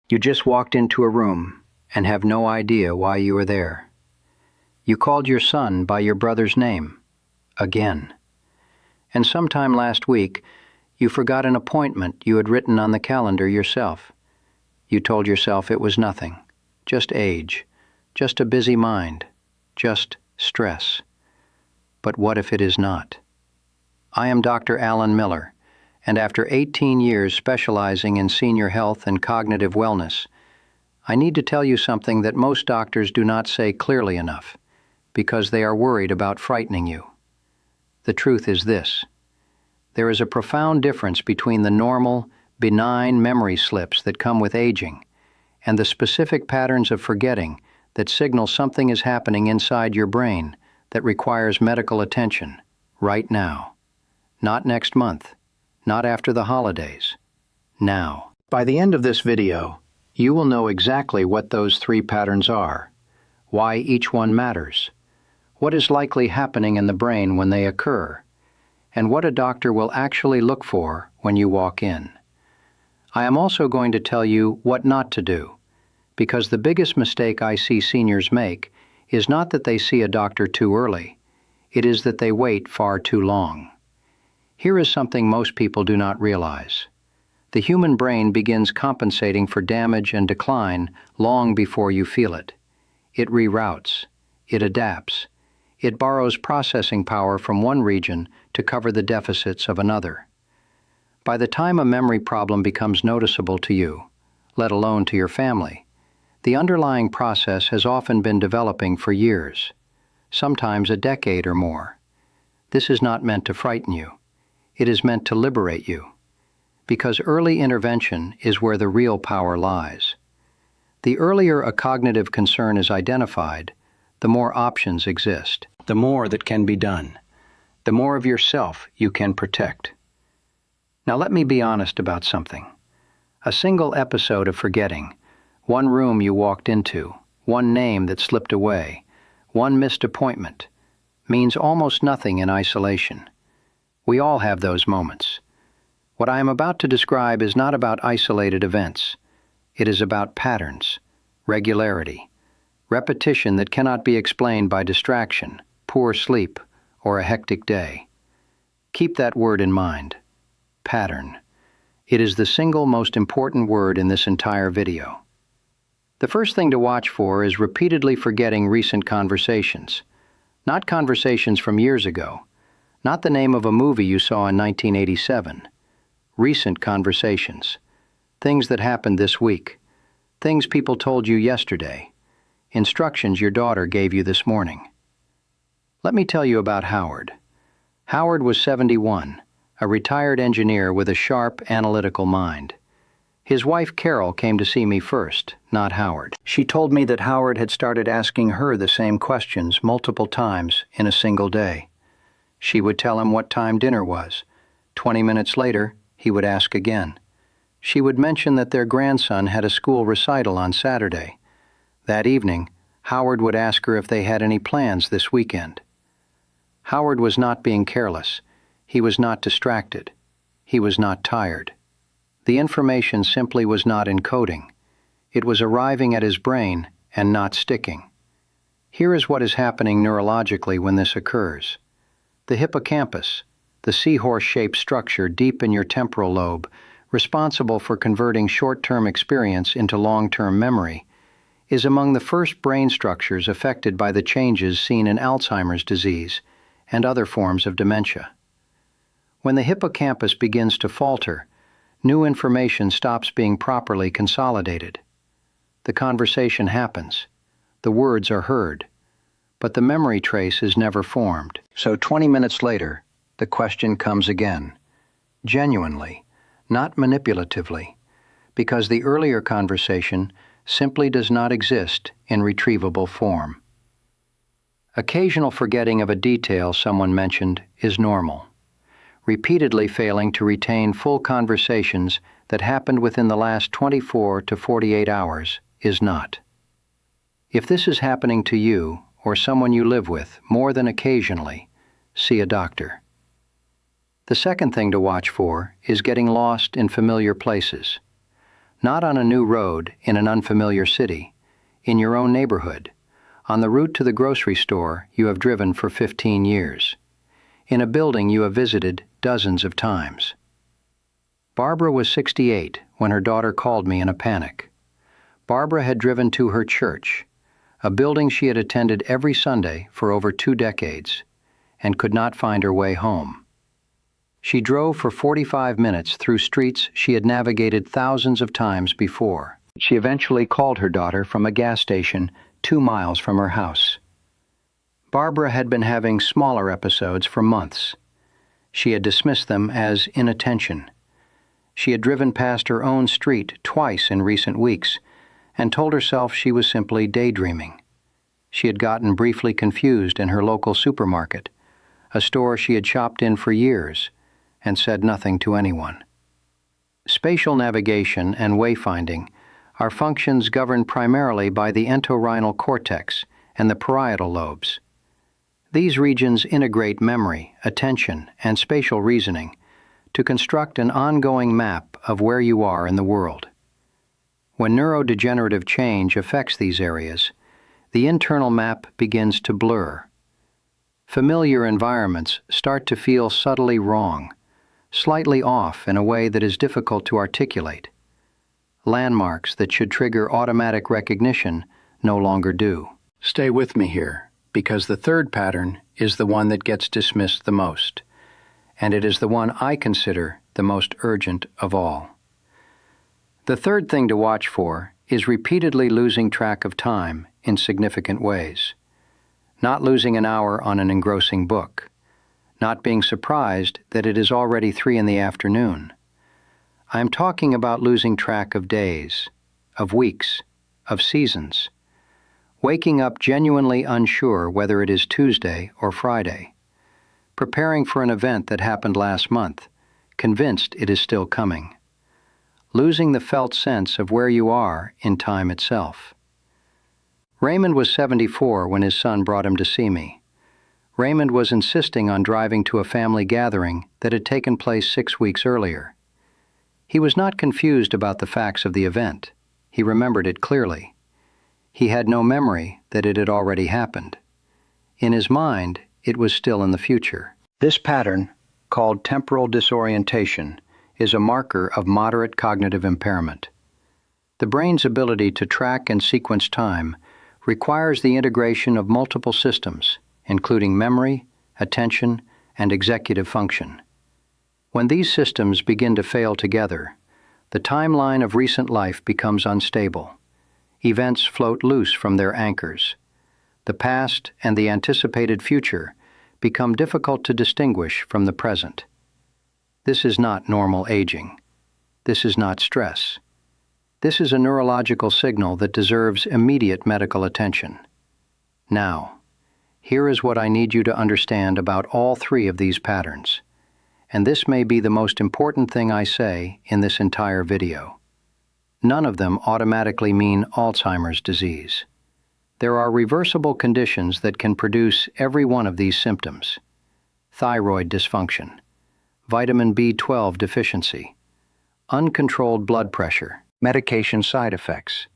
You just walked into a room and have no idea why you were there. You called your son by your brother's name, again. And sometime last week, you forgot an appointment you had written on the calendar yourself. You told yourself it was nothing, just age, just a busy mind, just stress. But what if it is not? I am Dr. Alan Miller, and after 18 years specializing in senior health and cognitive wellness, I need to tell you something that most doctors do not say clearly enough, because they are worried about frightening you. The truth is this: there is a profound difference between the normal, benign memory slips that come with aging and the specific patterns of forgetting that signal something is happening inside your brain that requires medical attention right now. Not next month, not after the holidays, now. By the end of this video, you will know exactly what those 3 patterns are, why each one matters, what is likely happening in the brain when they occur, and what a doctor will actually look for when you walk in. I am also going to tell you what not to do, because the biggest mistake I see seniors make is not that they see a doctor too early, it is that they wait far too long. Here is something most people do not realize. The human brain begins compensating for damage and decline long before you feel it. It reroutes, it adapts, it borrows processing power from one region to cover the deficits of another. By the time a memory problem becomes noticeable to you, let alone to your family, the underlying process has often been developing for years, sometimes a decade or more. This is not meant to frighten you. It is meant to liberate you, because early intervention is where the real power lies. The earlier a cognitive concern is identified, the more options exist, the more that can be done, the more of yourself you can protect. Now let me be honest about something. A single episode of forgetting, one room you walked into, one name that slipped away, one missed appointment, means almost nothing in isolation. We all have those moments. What I am about to describe is not about isolated events. It is about patterns, regularity, repetition that cannot be explained by distraction, poor sleep, or a hectic day. Keep that word in mind. Pattern. It is the single most important word in this entire video. The first thing to watch for is repeatedly forgetting recent conversations. Not conversations from years ago. Not the name of a movie you saw in 1987. Recent conversations. Things that happened this week. Things people told you yesterday. Instructions your daughter gave you this morning. Let me tell you about Howard. Howard was 71, a retired engineer with a sharp, analytical mind. His wife Carol came to see me first, not Howard. She told me that Howard had started asking her the same questions multiple times in a single day. She would tell him what time dinner was. 20 minutes later, he would ask again. She would mention that their grandson had a school recital on Saturday. That evening, Howard would ask her if they had any plans this weekend. Howard was not being careless. He was not distracted. He was not tired. The information simply was not encoding. It was arriving at his brain and not sticking. Here is what is happening neurologically when this occurs. The hippocampus, the seahorse-shaped structure deep in your temporal lobe, responsible for converting short-term experience into long-term memory, is among the first brain structures affected by the changes seen in Alzheimer's disease and other forms of dementia. When the hippocampus begins to falter, new information stops being properly consolidated. The conversation happens, the words are heard, but the memory trace is never formed. So 20 minutes later, the question comes again, genuinely, not manipulatively, because the earlier conversation simply does not exist in retrievable form. Occasional forgetting of a detail someone mentioned is normal. Repeatedly failing to retain full conversations that happened within the last 24 to 48 hours is not. If this is happening to you or someone you live with more than occasionally, see a doctor. The second thing to watch for is getting lost in familiar places. not on a new road in an unfamiliar city, in your own neighborhood, on the route to the grocery store you have driven for 15 years, in a building you have visited dozens of times. Barbara was 68 when her daughter called me in a panic. Barbara had driven to her church, a building she had attended every Sunday for over 2 decades, and could not find her way home. She drove for 45 minutes through streets she had navigated thousands of times before. She eventually called her daughter from a gas station 2 miles from her house. Barbara had been having smaller episodes for months. She had dismissed them as inattention. She had driven past her own street twice in recent weeks and told herself she was simply daydreaming. She had gotten briefly confused in her local supermarket, a store she had shopped in for years, and said nothing to anyone. Spatial navigation and wayfinding are functions governed primarily by the entorhinal cortex and the parietal lobes. These regions integrate memory, attention, and spatial reasoning to construct an ongoing map of where you are in the world. When neurodegenerative change affects these areas, the internal map begins to blur. Familiar environments start to feel subtly wrong, slightly off in a way that is difficult to articulate. Landmarks that should trigger automatic recognition no longer do. Stay with me here, because the third pattern is the one that gets dismissed the most, and it is the one I consider the most urgent of all. The third thing to watch for is repeatedly losing track of time in significant ways. Not losing an hour on an engrossing book. Not being surprised that it is already 3 p.m. I am talking about losing track of days, of weeks, of seasons. Waking up genuinely unsure whether it is Tuesday or Friday. Preparing for an event that happened last month, convinced it is still coming. Losing the felt sense of where you are in time itself. Raymond was 74 when his son brought him to see me. Raymond was insisting on driving to a family gathering that had taken place 6 weeks earlier. He was not confused about the facts of the event. He remembered it clearly. He had no memory that it had already happened. In his mind, it was still in the future. This pattern, called temporal disorientation, is a marker of moderate cognitive impairment. The brain's ability to track and sequence time requires the integration of multiple systems, including memory, attention, and executive function. When these systems begin to fail together, the timeline of recent life becomes unstable. Events float loose from their anchors. The past and the anticipated future become difficult to distinguish from the present. This is not normal aging. This is not stress. This is a neurological signal that deserves immediate medical attention. Now, here is what I need you to understand about all 3 of these patterns, and this may be the most important thing I say in this entire video. None of them automatically mean Alzheimer's disease. There are reversible conditions that can produce every one of these symptoms: thyroid dysfunction, vitamin B12 deficiency, uncontrolled blood pressure, medication side effects.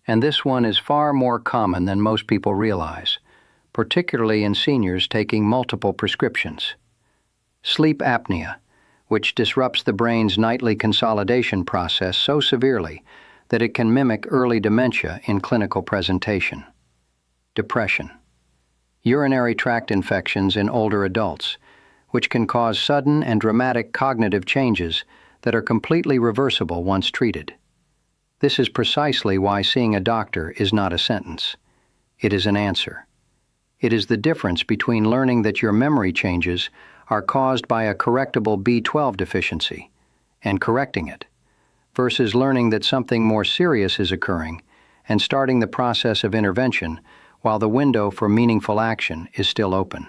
And this one is far more common than most people realize, particularly in seniors taking multiple prescriptions. Sleep apnea, which disrupts the brain's nightly consolidation process so severely that it can mimic early dementia in clinical presentation. Depression. Urinary tract infections in older adults, which can cause sudden and dramatic cognitive changes that are completely reversible once treated. This is precisely why seeing a doctor is not a sentence. It is an answer. It is the difference between learning that your memory changes are caused by a correctable B12 deficiency and correcting it, versus learning that something more serious is occurring and starting the process of intervention while the window for meaningful action is still open.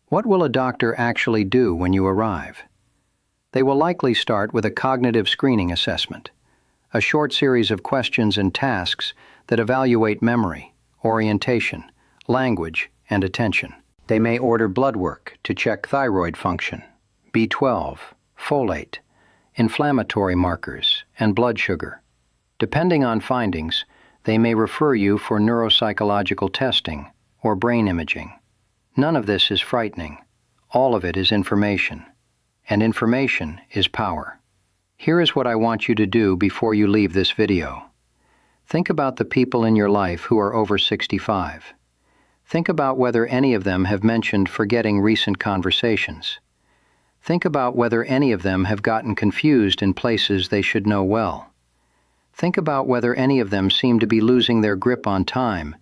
What will a doctor actually do when you arrive? They will likely start with a cognitive screening assessment, a short series of questions and tasks that evaluate memory, orientation, language, and attention. They may order blood work to check thyroid function, B12, folate, inflammatory markers, and blood sugar. Depending on findings, they may refer you for neuropsychological testing or brain imaging. None of this is frightening. All of it is information. And information is power. Here is what I want you to do before you leave this video. Think about the people in your life who are over 65. Think about whether any of them have mentioned forgetting recent conversations. Think about whether any of them have gotten confused in places they should know well. Think about whether any of them seem to be losing their grip on time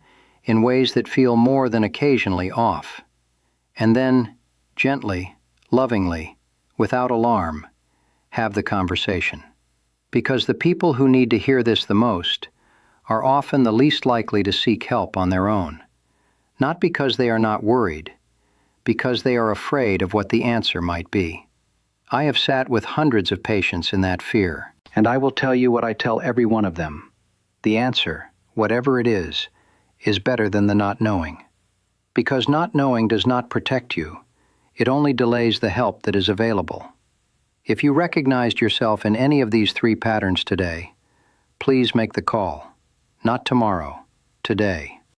in ways that feel more than occasionally off. And then, gently, lovingly, without alarm, have the conversation. Because the people who need to hear this the most are often the least likely to seek help on their own. Not because they are not worried, because they are afraid of what the answer might be. I have sat with hundreds of patients in that fear, and I will tell you what I tell every one of them. The answer, whatever it is better than the not knowing. Because not knowing does not protect you, it only delays the help that is available. If you recognized yourself in any of these 3 patterns today, please make the call. Not tomorrow, today.